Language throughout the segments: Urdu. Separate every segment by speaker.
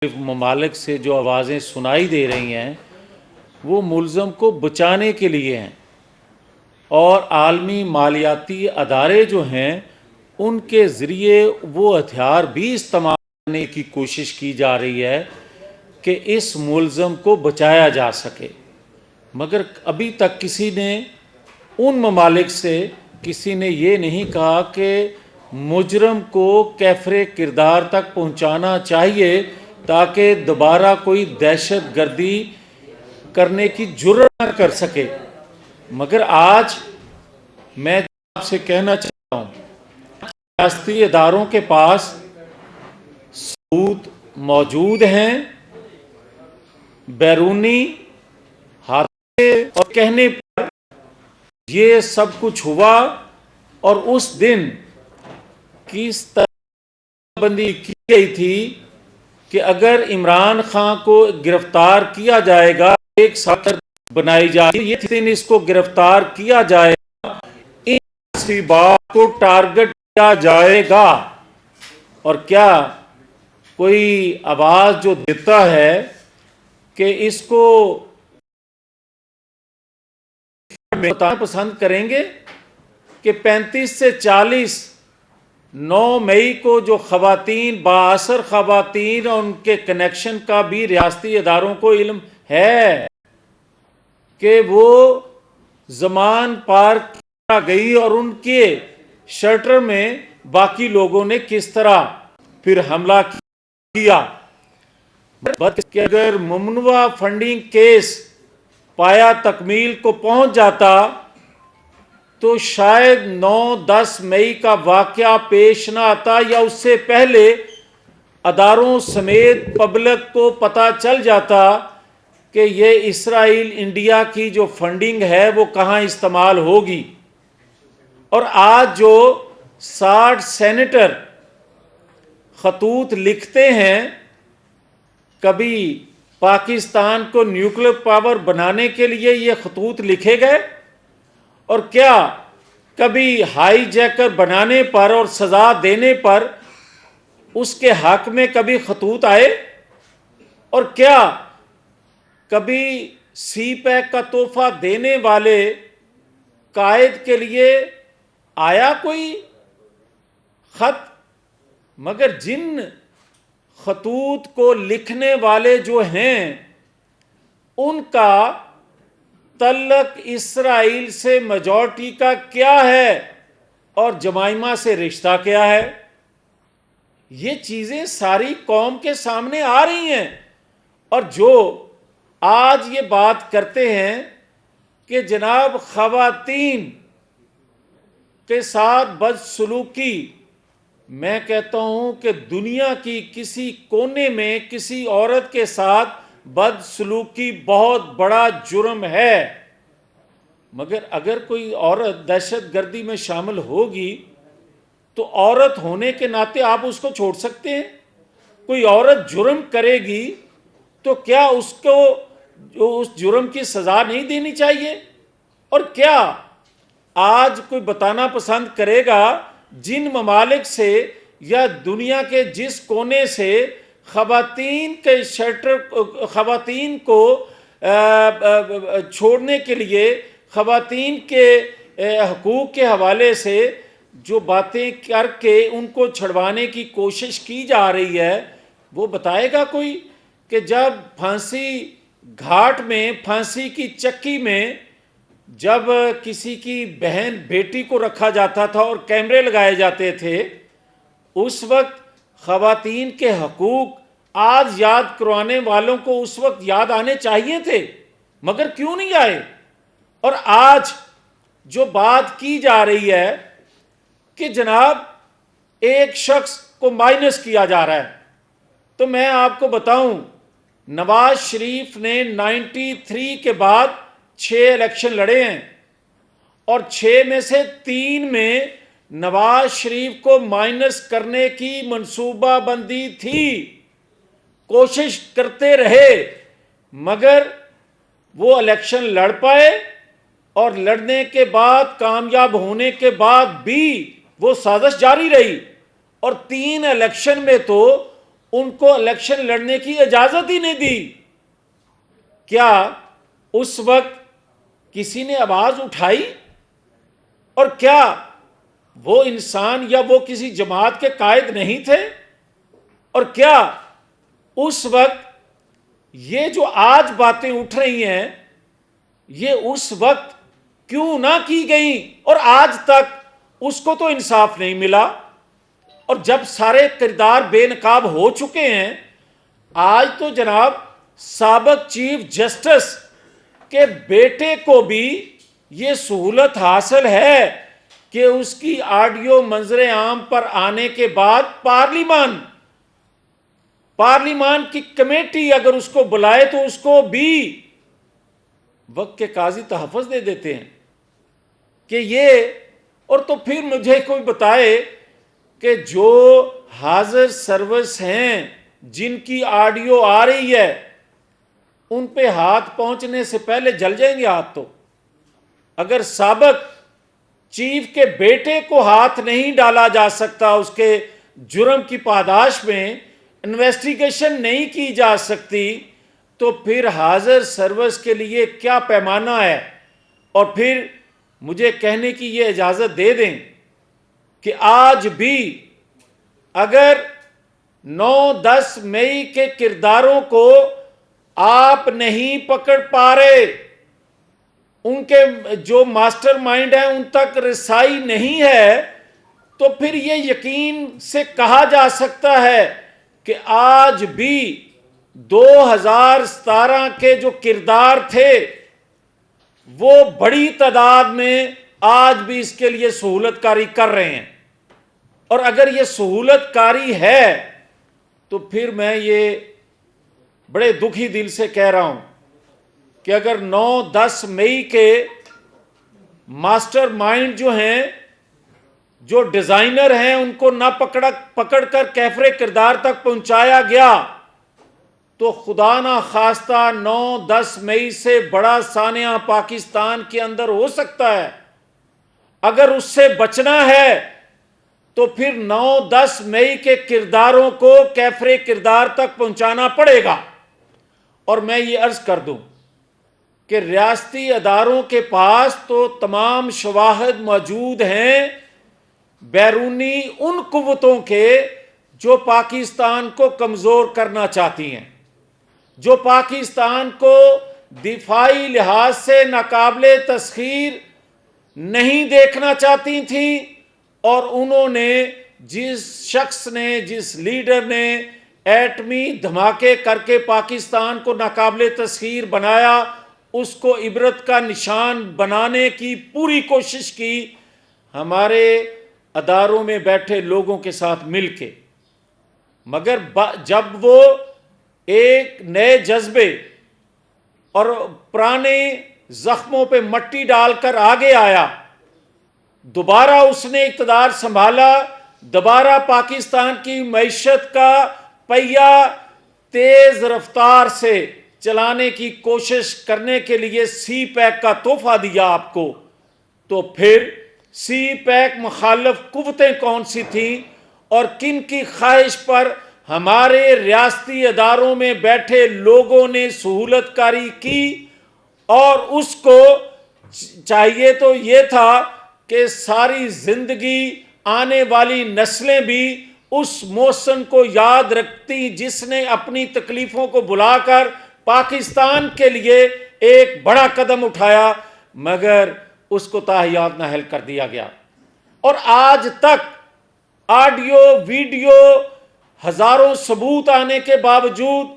Speaker 1: ممالک سے جو آوازیں سنائی دے رہی ہیں وہ ملزم کو بچانے کے لیے ہیں، اور عالمی مالیاتی ادارے جو ہیں ان کے ذریعے وہ ہتھیار بھی استعمال کرنے کی کوشش کی جا رہی ہے کہ اس ملزم کو بچایا جا سکے، مگر ابھی تک کسی نے ان ممالک سے کسی نے یہ نہیں کہا کہ مجرم کو کیفر کردار تک پہنچانا چاہیے تاکہ دوبارہ کوئی دہشت گردی کرنے کی جرات نہ کر سکے۔ مگر آج میں آپ سے کہنا چاہتا ہوں، ریاستی اداروں کے پاس ثبوت موجود ہیں، بیرونی ہاتھوں اور کہنے پر یہ سب کچھ ہوا، اور اس دن کس طرح بندی کی گئی تھی کہ اگر عمران خان کو گرفتار کیا جائے گا، ایک ساتھ بنائی جائے گی، یہ دن اس کو گرفتار کیا جائے گا، ان سی بات کو ٹارگٹ کیا جائے گا، اور کیا کوئی آواز جو دیتا ہے کہ اس کو بتانا پسند کریں گے کہ 35 سے 40 9 مئی کو جو خواتین بااثر خواتین اور ان کے کنیکشن کا بھی ریاستی اداروں کو علم ہے کہ وہ زمان پار کیا گئی اور ان کے شرٹر میں باقی لوگوں نے کس طرح پھر حملہ کیا، کہ اگر ممنوعہ فنڈنگ کیس پایا تکمیل کو پہنچ جاتا تو شاید 9-10 مئی کا واقعہ پیش نہ آتا، یا اس سے پہلے اداروں سمیت پبلک کو پتہ چل جاتا کہ یہ اسرائیل انڈیا کی جو فنڈنگ ہے وہ کہاں استعمال ہوگی۔ اور آج جو 60 سینیٹر خطوط لکھتے ہیں، کبھی پاکستان کو نیوکلیر پاور بنانے کے لیے یہ خطوط لکھے گئے، اور کیا کبھی ہائی جیکر بنانے پر اور سزا دینے پر اس کے حق میں کبھی خطوط آئے، اور کیا کبھی سی پیک کا تحفہ دینے والے قائد کے لیے آیا کوئی خط؟ مگر جن خطوط کو لکھنے والے جو ہیں ان کا تعلق اسرائیل سے میجورٹی کا کیا ہے اور جمائمہ سے رشتہ کیا ہے؟ یہ چیزیں ساری قوم کے سامنے آ رہی ہیں، اور جو آج یہ بات کرتے ہیں کہ جناب خواتین کے ساتھ بدسلوکی، میں کہتا ہوں کہ دنیا کی کسی کونے میں کسی عورت کے ساتھ بدسلوکی بہت بڑا جرم ہے، مگر اگر کوئی عورت دہشت گردی میں شامل ہوگی تو عورت ہونے کے ناطے آپ اس کو چھوڑ سکتے ہیں؟ کوئی عورت جرم کرے گی تو کیا اس کو اس جرم کی سزا نہیں دینی چاہیے؟ اور کیا آج کوئی بتانا پسند کرے گا جن ممالک سے یا دنیا کے جس کونے سے خواتین کے شرٹر، خواتین کو چھوڑنے کے لیے، خواتین کے حقوق کے حوالے سے جو باتیں کر کے ان کو چھڑوانے کی کوشش کی جا رہی ہے، وہ بتائے گا کوئی کہ جب پھانسی گھاٹ میں، پھانسی کی چکی میں جب کسی کی بہن بیٹی کو رکھا جاتا تھا اور کیمرے لگائے جاتے تھے، اس وقت خواتین کے حقوق آج یاد کروانے والوں کو اس وقت یاد آنے چاہیے تھے، مگر کیوں نہیں آئے؟ اور آج جو بات کی جا رہی ہے کہ جناب ایک شخص کو مائنس کیا جا رہا ہے، تو میں آپ کو بتاؤں، نواز شریف نے 93 کے بعد 6 الیکشن لڑے ہیں، اور 6 میں سے 3 میں نواز شریف کو مائنس کرنے کی منصوبہ بندی تھی، کوشش کرتے رہے، مگر وہ الیکشن لڑ پائے، اور لڑنے کے بعد کامیاب ہونے کے بعد بھی وہ سازش جاری رہی، اور 3 الیکشن میں تو ان کو الیکشن لڑنے کی اجازت ہی نہیں دی، کیا اس وقت کسی نے آواز اٹھائی؟ اور کیا وہ انسان یا وہ کسی جماعت کے قائد نہیں تھے؟ اور کیا اس وقت یہ جو آج باتیں اٹھ رہی ہیں یہ اس وقت کیوں نہ کی گئیں اور آج تک اس کو تو انصاف نہیں ملا؟ اور جب سارے کردار بے نقاب ہو چکے ہیں، آج تو جناب سابق چیف جسٹس کے بیٹے کو بھی یہ سہولت حاصل ہے کہ اس کی آڈیو منظر عام پر آنے کے بعد پارلیمان کی کمیٹی اگر اس کو بلائے تو اس کو بھی وقت کے قاضی تحفظ دے دیتے ہیں کہ یہ. اور تو پھر مجھے کوئی بتائے کہ جو حاضر سروس ہیں جن کی آڈیو آ رہی ہے ان پہ ہاتھ پہنچنے سے پہلے جل جائیں گے ہاتھ. تو اگر سابق چیف کے بیٹے کو ہاتھ نہیں ڈالا جا سکتا، اس کے جرم کی پاداش میں انویسٹیگیشن نہیں کی جا سکتی، تو پھر حاضر سروس کے لیے کیا پیمانہ ہے؟ اور پھر مجھے کہنے کی یہ اجازت دے دیں کہ آج بھی اگر 9-10 مئی کے کرداروں کو آپ نہیں پکڑ پا رہے، ان کے جو ماسٹر مائنڈ ہیں ان تک رسائی نہیں ہے، تو پھر یہ یقین سے کہا جا سکتا ہے کہ آج بھی 2017 کے جو کردار تھے وہ بڑی تعداد میں آج بھی اس کے لیے سہولت کاری کر رہے ہیں. اور اگر یہ سہولت کاری ہے تو پھر میں یہ بڑے دکھی دل سے کہہ رہا ہوں کہ اگر 9-10 مئی کے ماسٹر مائنڈ جو ہیں، جو ڈیزائنر ہیں، ان کو نہ پکڑ کر کیفر کردار تک پہنچایا گیا تو خدا نہ خواستہ 9-10 مئی سے بڑا سانحہ پاکستان کے اندر ہو سکتا ہے. اگر اس سے بچنا ہے تو پھر 9-10 مئی کے کرداروں کو کیفر کردار تک پہنچانا پڑے گا. اور میں یہ عرض کر دوں کہ ریاستی اداروں کے پاس تو تمام شواہد موجود ہیں بیرونی ان قوتوں کے جو پاکستان کو کمزور کرنا چاہتی ہیں، جو پاکستان کو دفاعی لحاظ سے ناقابل تسخیر نہیں دیکھنا چاہتی تھیں. اور انہوں نے جس شخص نے، جس لیڈر نے ایٹمی دھماکے کر کے پاکستان کو ناقابل تسخیر بنایا، اس کو عبرت کا نشان بنانے کی پوری کوشش کی ہمارے اداروں میں بیٹھے لوگوں کے ساتھ مل کے. مگر جب وہ ایک نئے جذبے اور پرانے زخموں پہ مٹی ڈال کر آگے آیا، دوبارہ اس نے اقتدار سنبھالا، دوبارہ پاکستان کی معیشت کا پہیہ تیز رفتار سے چلانے کی کوشش کرنے کے لیے سی پیک کا تحفہ دیا آپ کو، تو پھر سی پیک مخالف قوتیں کون سی تھیں اور کن کی خواہش پر ہمارے ریاستی اداروں میں بیٹھے لوگوں نے سہولت کاری کی؟ اور اس کو چاہیے تو یہ تھا کہ ساری زندگی آنے والی نسلیں بھی اس محسن کو یاد رکھتی جس نے اپنی تکلیفوں کو بلا کر پاکستان کے لیے ایک بڑا قدم اٹھایا، مگر اس کو تاحیات نااہل کر دیا گیا. اور آج تک آڈیو ویڈیو ہزاروں ثبوت آنے کے باوجود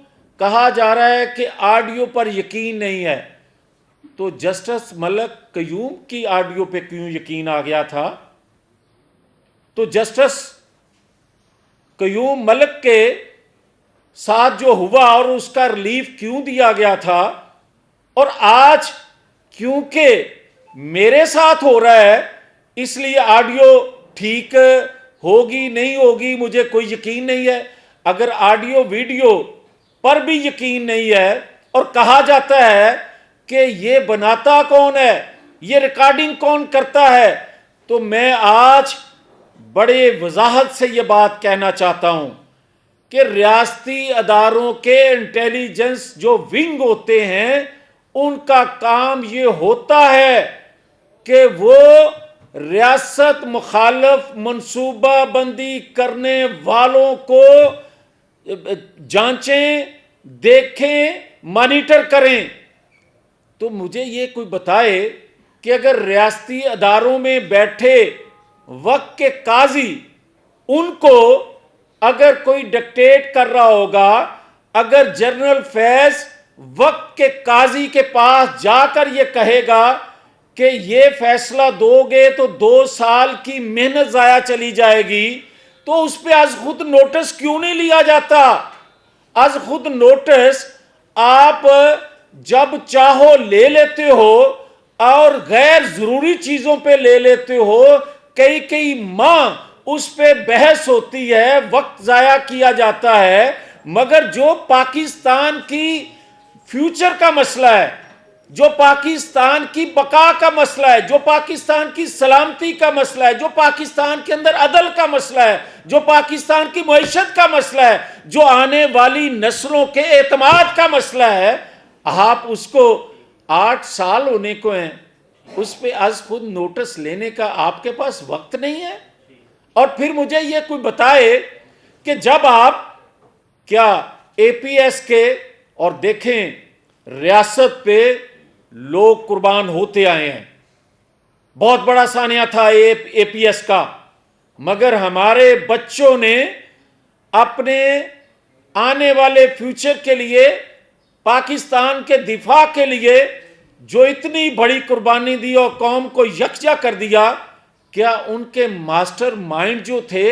Speaker 1: کہا جا رہا ہے کہ آڈیو پر یقین نہیں ہے. تو جسٹس ملک قیوم کی آڈیو پہ کیوں یقین آ گیا تھا؟ تو جسٹس قیوم ملک کے ساتھ جو ہوا اور اس کا ریلیف کیوں دیا گیا تھا؟ اور آج کیونکہ میرے ساتھ ہو رہا ہے اس لیے آڈیو ٹھیک ہوگی نہیں ہوگی مجھے کوئی یقین نہیں ہے. اگر آڈیو ویڈیو پر بھی یقین نہیں ہے اور کہا جاتا ہے کہ یہ بناتا کون ہے، یہ ریکارڈنگ کون کرتا ہے، تو میں آج بڑے وضاحت سے یہ بات کہنا چاہتا ہوں کہ ریاستی اداروں کے انٹیلیجنس جو ونگ ہوتے ہیں ان کا کام یہ ہوتا ہے کہ وہ ریاست مخالف منصوبہ بندی کرنے والوں کو جانچیں، دیکھیں، مانیٹر کریں۔ تو مجھے یہ کوئی بتائے کہ اگر ریاستی اداروں میں بیٹھے وقت کے قاضی ان کو اگر کوئی ڈکٹیٹ کر رہا ہوگا، اگر جنرل فیض وقت کے قاضی کے پاس جا کر یہ کہے گا کہ یہ فیصلہ دو گے تو 2 سال کی محنت ضائع چلی جائے گی، تو اس پہ از خود نوٹس کیوں نہیں لیا جاتا؟ از خود نوٹس آپ جب چاہو لے لیتے ہو اور غیر ضروری چیزوں پہ لے لیتے ہو، کئی ماہ اس پہ بحث ہوتی ہے، وقت ضائع کیا جاتا ہے، مگر جو پاکستان کی فیوچر کا مسئلہ ہے، جو پاکستان کی بقا کا مسئلہ ہے، جو پاکستان کی سلامتی کا مسئلہ ہے، جو پاکستان کے اندر عدل کا مسئلہ ہے، جو پاکستان کی معیشت کا مسئلہ ہے، جو آنے والی نسلوں کے اعتماد کا مسئلہ ہے، آپ اس کو 8 سال ہونے کو ہیں، اس پہ از خود نوٹس لینے کا آپ کے پاس وقت نہیں ہے۔ اور پھر مجھے یہ کوئی بتائے کہ جب آپ کیا اے پی ایس کے اور دیکھیں ریاست پہ لوگ قربان ہوتے آئے ہیں، بہت بڑا سانحہ تھا اے پی ایس کا، مگر ہمارے بچوں نے اپنے آنے والے فیوچر کے لیے، پاکستان کے دفاع کے لیے جو اتنی بڑی قربانی دی اور قوم کو یکجا کر دیا، کیا ان کے ماسٹر مائنڈ جو تھے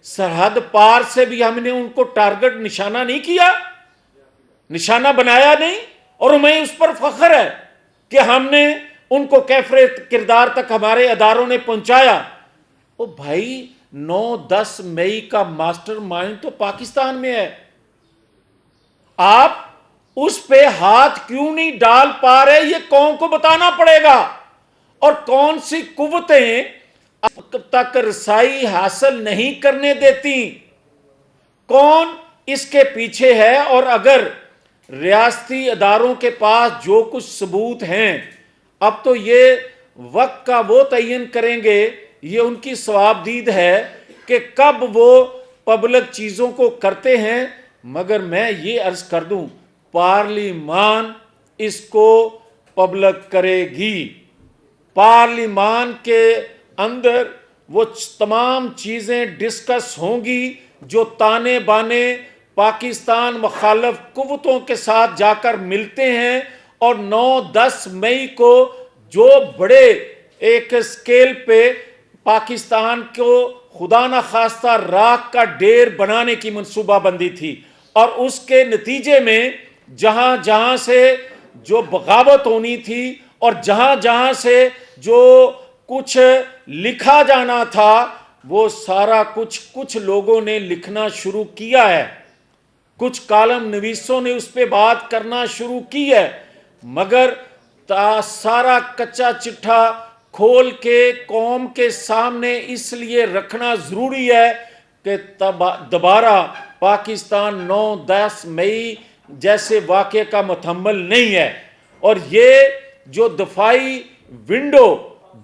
Speaker 1: سرحد پار سے بھی ہم نے ان کو ٹارگٹ نشانہ نہیں کیا، نشانہ بنایا نہیں؟ اور ہمیں اس پر فخر ہے کہ ہم نے ان کو کیفر کردار تک ہمارے اداروں نے پہنچایا۔ او بھائی، 9-10 مئی کا ماسٹر مائنڈ تو پاکستان میں ہے، آپ اس پہ ہاتھ کیوں نہیں ڈال پا رہے؟ یہ قوم کو بتانا پڑے گا۔ اور کون سی قوتیں اب تک رسائی حاصل نہیں کرنے دیتی، کون اس کے پیچھے ہے؟ اور اگر ریاستی اداروں کے پاس جو کچھ ثبوت ہیں، اب تو یہ وقت کا وہ تعین کریں گے، یہ ان کی ثوابدید ہے کہ کب وہ پبلک چیزوں کو کرتے ہیں۔ مگر میں یہ عرض کر دوں، پارلیمان اس کو پبلک کرے گی، پارلیمان کے اندر وہ تمام چیزیں ڈسکس ہوں گی جو تانے بانے پاکستان مخالف قوتوں کے ساتھ جا کر ملتے ہیں، اور 9-10 مئی کو جو بڑے ایک سکیل پہ پاکستان کو خدا نہ خواستہ راکھ کا ڈیر بنانے کی منصوبہ بندی تھی، اور اس کے نتیجے میں جہاں جہاں سے جو بغاوت ہونی تھی اور جہاں جہاں سے جو کچھ لکھا جانا تھا، وہ سارا کچھ لوگوں نے لکھنا شروع کیا ہے، کچھ کالم نویسوں نے اس پہ بات کرنا شروع کی ہے، مگر سارا کچا چٹھا کھول کے قوم کے سامنے اس لیے رکھنا ضروری ہے کہ دوبارہ پاکستان 9-10 مئی جیسے واقعے کا متحمل نہیں ہے۔ اور یہ جو دفاعی ونڈو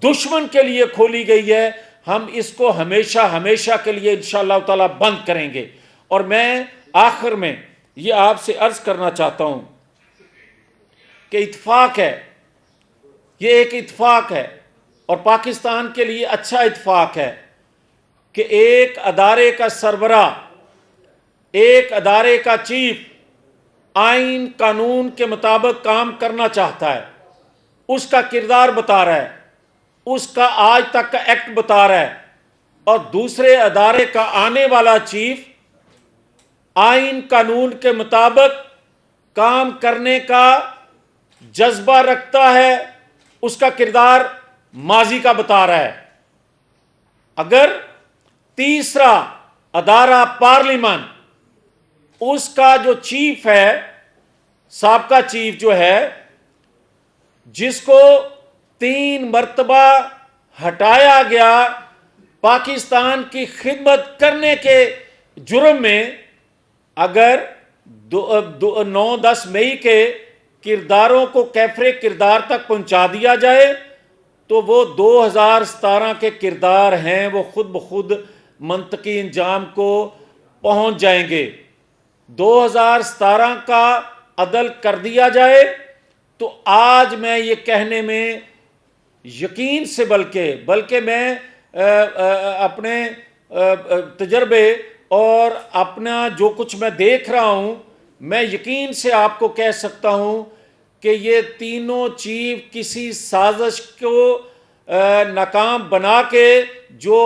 Speaker 1: دشمن کے لیے کھولی گئی ہے، ہم اس کو ہمیشہ کے لیے انشاءاللہ تعالی بند کریں گے۔ اور میں آخر میں یہ آپ سے عرض کرنا چاہتا ہوں کہ اتفاق ہے، یہ ایک اتفاق ہے اور پاکستان کے لیے اچھا اتفاق ہے کہ ایک ادارے کا سربراہ، ایک ادارے کا چیف آئین قانون کے مطابق کام کرنا چاہتا ہے، اس کا کردار بتا رہا ہے، اس کا آج تک کا ایکٹ بتا رہا ہے، اور دوسرے ادارے کا آنے والا چیف آئین قانون کے مطابق کام کرنے کا جذبہ رکھتا ہے، اس کا کردار ماضی کا بتا رہا ہے۔ اگر تیسرا ادارہ پارلیمان، اس کا جو چیف ہے، سابقہ چیف جو ہے، جس کو 3 مرتبہ ہٹایا گیا پاکستان کی خدمت کرنے کے جرم میں، اگر 9-10 مئی کے کرداروں کو کیفر کردار تک پہنچا دیا جائے تو وہ 2017 کے کردار ہیں، وہ خود بخود منطقی انجام کو پہنچ جائیں گے۔ 2017 کا عدل کر دیا جائے تو آج میں یہ کہنے میں یقین سے بلکہ میں اپنے تجربے اور اپنا جو کچھ میں دیکھ رہا ہوں، میں یقین سے آپ کو کہہ سکتا ہوں کہ یہ تینوں چیف کسی سازش کو ناکام بنا کے، جو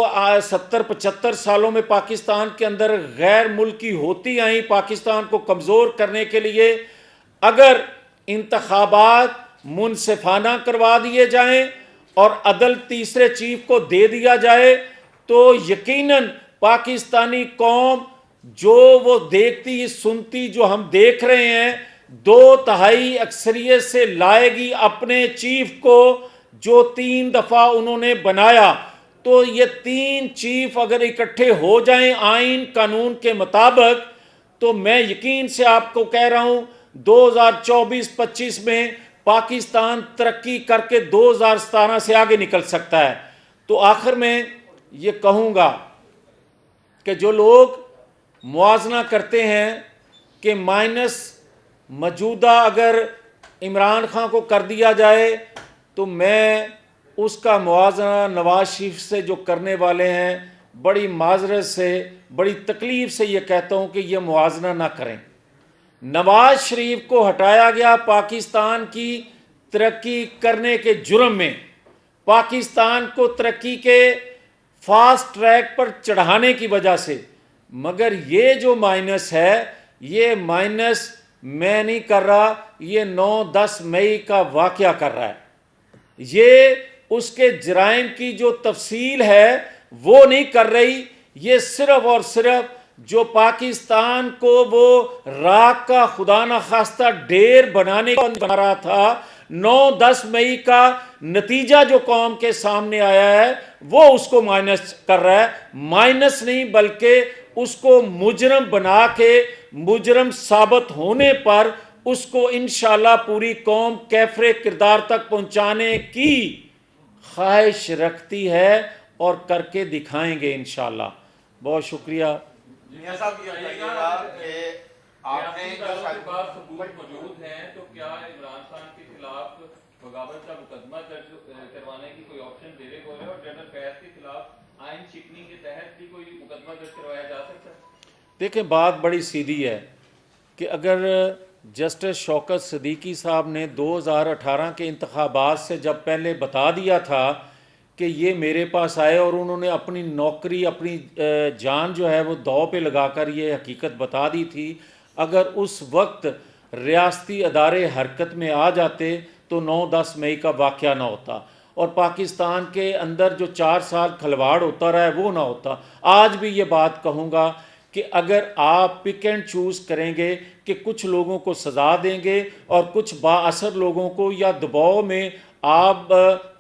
Speaker 1: 70-75 سالوں میں پاکستان کے اندر غیر ملکی ہوتی آئیں پاکستان کو کمزور کرنے کے لیے، اگر انتخابات منصفانہ کروا دیے جائیں اور عدل تیسرے چیف کو دے دیا جائے تو یقیناً پاکستانی قوم جو وہ دیکھتی سنتی جو ہم دیکھ رہے ہیں 2/3 اکثریت سے لائے گی اپنے چیف کو، جو 3 دفعہ انہوں نے بنایا۔ تو یہ 3 چیف اگر اکٹھے ہو جائیں آئین قانون کے مطابق تو میں یقین سے آپ کو کہہ رہا ہوں 2024-25 میں پاکستان ترقی کر کے 2017 سے آگے نکل سکتا ہے۔ تو آخر میں یہ کہوں گا کہ جو لوگ موازنہ کرتے ہیں کہ مائنس موجودہ اگر عمران خان کو کر دیا جائے تو میں اس کا موازنہ نواز شریف سے جو کرنے والے ہیں بڑی معذرت سے، بڑی تکلیف سے یہ کہتا ہوں کہ یہ موازنہ نہ کریں۔ نواز شریف کو ہٹایا گیا پاکستان کی ترقی کرنے کے جرم میں، پاکستان کو ترقی کے فاسٹ ٹریک پر چڑھانے کی وجہ سے، مگر یہ جو مائنس ہے یہ مائنس میں نہیں کر رہا، یہ 9-10 مئی کا واقعہ کر رہا ہے۔ یہ اس کے جرائم کی جو تفصیل ہے وہ نہیں کر رہی، یہ صرف اور صرف جو پاکستان کو وہ راک کا خدا نخواستہ ڈیر بنانے کو بنا رہا تھا، 9-10 مئی کا نتیجہ جو قوم کے سامنے آیا ہے وہ اس کو مائنس کر رہا ہے۔ مائنس نہیں بلکہ اس کو مجرم بنا کے، مجرم ثابت ہونے پر اس کو انشاءاللہ پوری قوم کیفر کردار تک پہنچانے کی خواہش رکھتی ہے اور کر کے دکھائیں گے انشاءاللہ۔ بہت شکریہ۔
Speaker 2: میاں صاحب یہ بتائیے گا کہ آپ نے
Speaker 3: کے پاس ثبوت موجود ہیں تو کیا عمران خان کے خلاف بغاوت کا مقدمہ درج کروانے کی کوئی آپشن دے رہے ہو رہے اور جنرل فیض کے خلاف آئین شکنی کے تحت بھی کوئی مقدمہ درج کروایا جا سکتا ہے؟
Speaker 1: دیکھیں بات بڑی سیدھی ہے کہ اگر جسٹس شوکت صدیقی صاحب نے 2018 کے انتخابات سے جب پہلے بتا دیا تھا کہ یہ میرے پاس آئے اور انہوں نے اپنی نوکری، اپنی جان جو ہے وہ داؤ پہ لگا کر یہ حقیقت بتا دی تھی، اگر اس وقت ریاستی ادارے حرکت میں آ جاتے تو 9-10 مئی کا واقعہ نہ ہوتا اور پاکستان کے اندر جو 4 سال کھلواڑ ہوتا رہا ہے وہ نہ ہوتا۔ آج بھی یہ بات کہوں گا کہ اگر آپ پک اینڈ چوز کریں گے کہ کچھ لوگوں کو سزا دیں گے اور کچھ با اثر لوگوں کو یا دباؤ میں آپ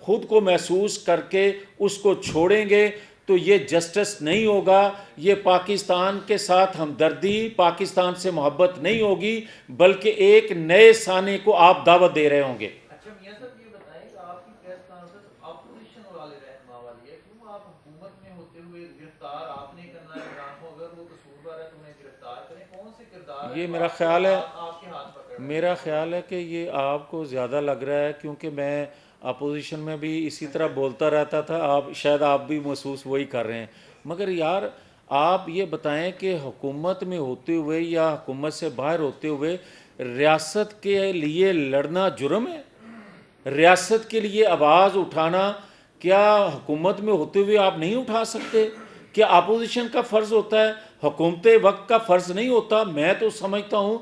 Speaker 1: خود کو محسوس کر کے اس کو چھوڑیں گے تو یہ جسٹس نہیں ہوگا، یہ پاکستان کے ساتھ ہمدردی، پاکستان سے محبت نہیں ہوگی، بلکہ ایک نئے سانے کو آپ دعوت دے رہے ہوں گے۔
Speaker 4: اچھا میاں صاحب یہ بتائیں کہ آپ کی پریس کانفرنس اپوزیشن والے رہنما والی ہے، کیوں آپ حکومت میں ہوتے ہوئے گرفتار آپ نے کرنا ہے عمران کو، اگر وہ قصوروار ہے تو انہیں گرفتار کریں، کون سے کردار
Speaker 1: یہ میرا خیال ہے،
Speaker 4: آپ کے ہاتھ پکڑ؟
Speaker 1: میرا خیال ہے کہ یہ آپ کو زیادہ لگ رہا ہے کیونکہ میں اپوزیشن میں بھی اسی طرح بولتا رہتا تھا، شاید آپ بھی محسوس وہی کر رہے ہیں، مگر یار آپ یہ بتائیں کہ حکومت میں ہوتے ہوئے یا حکومت سے باہر ہوتے ہوئے ریاست کے لیے لڑنا جرم ہے؟ ریاست کے لیے آواز اٹھانا کیا حکومت میں ہوتے ہوئے آپ نہیں اٹھا سکتے؟ کیا اپوزیشن کا فرض ہوتا ہے، حکومت وقت کا فرض نہیں ہوتا؟ میں تو سمجھتا ہوں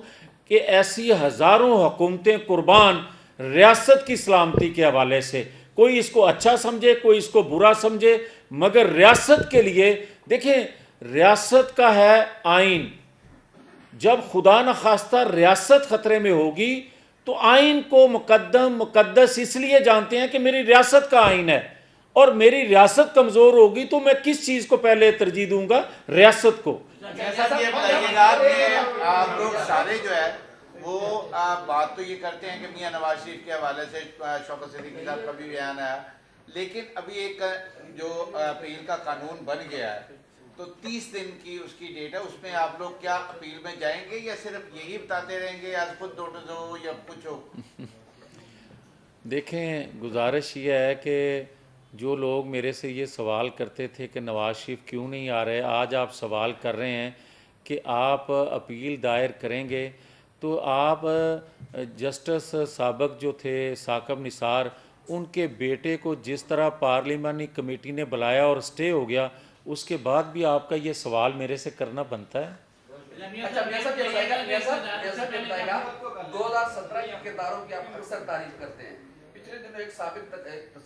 Speaker 1: کہ ایسی ہزاروں حکومتیں قربان ریاست کی سلامتی کے حوالے سے، کوئی اس کو اچھا سمجھے کوئی اس کو برا سمجھے، مگر ریاست کے لیے دیکھیں ریاست کا ہے آئین، جب خدا نخواستہ ریاست خطرے میں ہوگی تو آئین کو مقدس اس لیے جانتے ہیں کہ میری ریاست کا آئین ہے، اور میری ریاست کمزور ہوگی تو میں کس چیز کو پہلے ترجیح دوں گا؟ ریاست کو۔
Speaker 2: جیسا کہ یہ بتائیے گا کہ آپ لوگ سارے جو ہے وہ بات تو یہ کرتے ہیں کہ میاں نواز شریف کے حوالے سے شوکت صدیقی صاحب کا بھی بیان آیا، لیکن ابھی ایک جو اپیل کا قانون بن گیا ہے تو 30 دن کی اس کی ڈیٹ ہے، اس میں آپ لوگ کیا اپیل میں جائیں گے یا صرف یہی بتاتے رہیں گے آج خود نوٹس ہو یا کچھ ہو؟
Speaker 1: دیکھیں، گزارش یہ ہے کہ جو لوگ میرے سے یہ سوال کرتے تھے کہ نواز شریف کیوں نہیں آ رہے، آج آپ سوال کر رہے ہیں کہ آپ اپیل دائر کریں گے، تو آپ جسٹس سابق جو تھے ثاقب نثار، ان کے بیٹے کو جس طرح پارلیمانی کمیٹی نے بلایا اور سٹے ہو گیا، اس کے بعد بھی آپ کا یہ سوال میرے سے کرنا بنتا ہے؟
Speaker 5: اچھا میاں صاحب یہ بتائے گا 2017 کے کرداروں کی آپ اکثر تعریف کرتے ہیں، پچھلے دنوں ایک سابق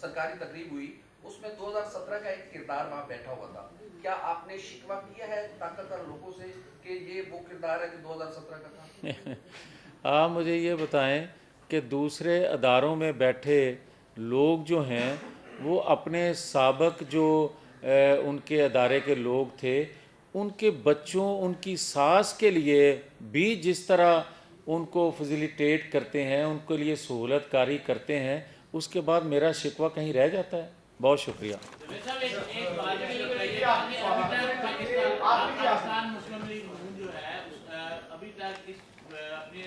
Speaker 5: سرکاری تقریب ہوئی، اس میں 2017 کا ایک کردار وہاں بیٹھا ہوا تھا، کیا آپ نے شکوہ کیا ہے طاقتور لوگوں سے کہ یہ وہ کردار ہے جو 2017 کا تھا؟
Speaker 1: آپ مجھے یہ بتائیں کہ دوسرے اداروں میں بیٹھے لوگ جو ہیں وہ اپنے سابق جو ان کے ادارے کے لوگ تھے، ان کے بچوں، ان کی ساس کے لیے بھی جس طرح ان کو فیسیلیٹیٹ کرتے ہیں، ان کے لیے سہولت کاری کرتے ہیں، اس کے بعد میرا شکوہ کہیں رہ جاتا ہے؟ بہت شکریہ۔
Speaker 6: پاکستان مسلم لیگ نون جو ہے ابھی تک اس اپنے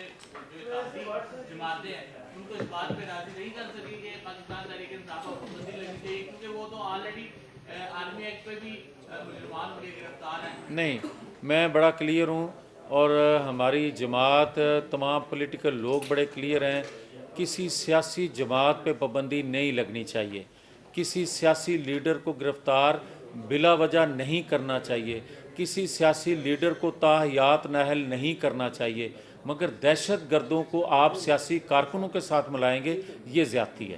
Speaker 6: جو تحریک جماعتیں ہیں ان کو اس بات پہ راضی نہیں کر سکی کہ پاکستان تحریک انصاف کو پابندی لگنی چاہیے، کیونکہ وہ تو آلریڈی آرمی ایکٹ پہ بھی مجرمان ہو کے گرفتار ہیں۔
Speaker 1: نہیں، میں بڑا کلیئر ہوں اور ہماری جماعت، تمام پولیٹیکل لوگ بڑے کلیئر ہیں، کسی سیاسی جماعت پہ پابندی نہیں لگنی چاہیے، کسی سیاسی لیڈر کو گرفتار بلا وجہ نہیں کرنا چاہیے، کسی سیاسی لیڈر کو تاحیات نااہل نہیں کرنا چاہیے، مگر دہشت گردوں کو آپ سیاسی کارکنوں کے ساتھ ملائیں گے، یہ زیادتی ہے۔